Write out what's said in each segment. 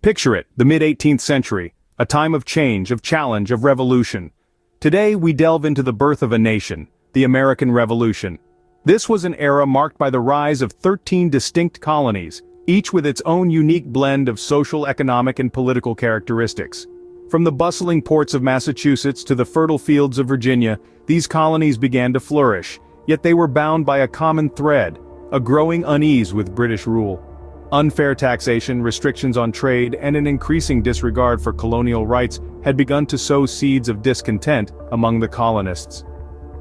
Picture it, the mid-18th century, a time of change, of challenge, of revolution. Today we delve into the birth of a nation, the American Revolution. This was an era marked by the rise of 13 distinct colonies, each with its own unique blend of social, economic, and political characteristics. From the bustling ports of Massachusetts to the fertile fields of Virginia, these colonies began to flourish, yet they were bound by a common thread, a growing unease with British rule. Unfair taxation, restrictions on trade, and an increasing disregard for colonial rights had begun to sow seeds of discontent among the colonists.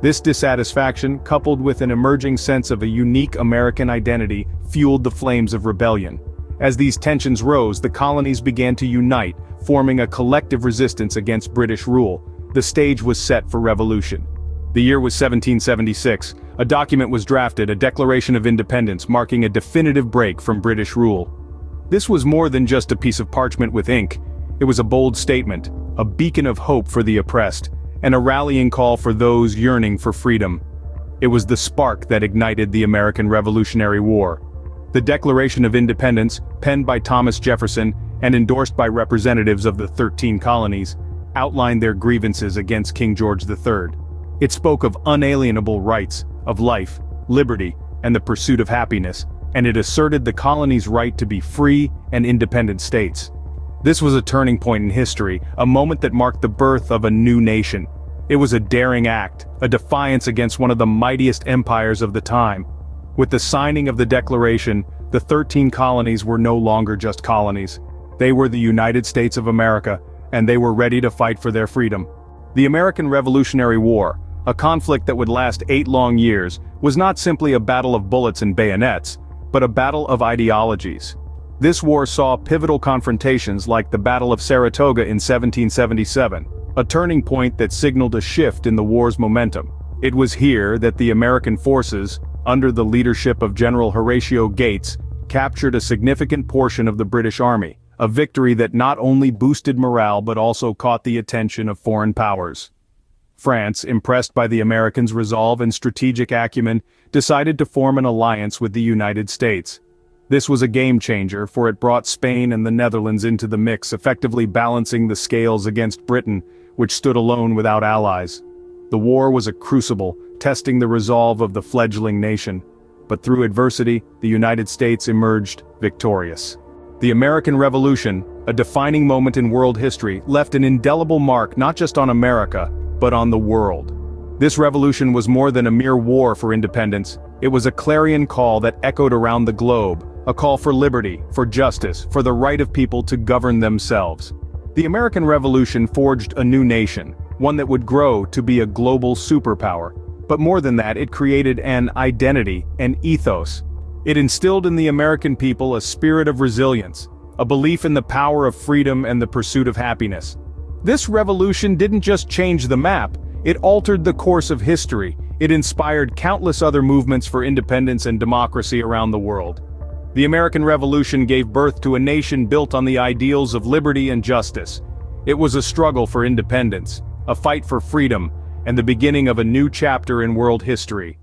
This dissatisfaction, coupled with an emerging sense of a unique American identity, fueled the flames of rebellion. As these tensions rose, the colonies began to unite, forming a collective resistance against British rule. The stage was set for revolution. The year was 1776. A document was drafted, a Declaration of Independence, marking a definitive break from British rule. This was more than just a piece of parchment with ink. It was a bold statement, a beacon of hope for the oppressed, and a rallying call for those yearning for freedom. It was the spark that ignited the American Revolutionary War. The Declaration of Independence, penned by Thomas Jefferson and endorsed by representatives of the 13 colonies, outlined their grievances against King George III. It spoke of unalienable rights, of life, liberty, and the pursuit of happiness, and it asserted the colonies' right to be free and independent states. This was a turning point in history, a moment that marked the birth of a new nation. It was a daring act, a defiance against one of the mightiest empires of the time. With the signing of the Declaration, the 13 colonies were no longer just colonies. They were the United States of America, and they were ready to fight for their freedom. The American Revolutionary War, a conflict that would last 8 long years, was not simply a battle of bullets and bayonets, but a battle of ideologies. This war saw pivotal confrontations like the Battle of Saratoga in 1777, a turning point that signaled a shift in the war's momentum. It was here that the American forces, under the leadership of General Horatio Gates, captured a significant portion of the British Army, a victory that not only boosted morale but also caught the attention of foreign powers. France, impressed by the Americans' resolve and strategic acumen, decided to form an alliance with the United States. This was a game-changer, for it brought Spain and the Netherlands into the mix, effectively balancing the scales against Britain, which stood alone without allies. The war was a crucible, testing the resolve of the fledgling nation. But through adversity, the United States emerged victorious. The American Revolution, a defining moment in world history, left an indelible mark not just on America, but on the world. This revolution was more than a mere war for independence. It was a clarion call that echoed around the globe, a call for liberty, for justice, for the right of people to govern themselves. The American Revolution forged a new nation, one that would grow to be a global superpower. But more than that, it created an identity, an ethos. It instilled in the American people a spirit of resilience, a belief in the power of freedom and the pursuit of happiness. This revolution didn't just change the map, it altered the course of history. It inspired countless other movements for independence and democracy around the world. The American Revolution gave birth to a nation built on the ideals of liberty and justice. It was a struggle for independence, a fight for freedom, and the beginning of a new chapter in world history.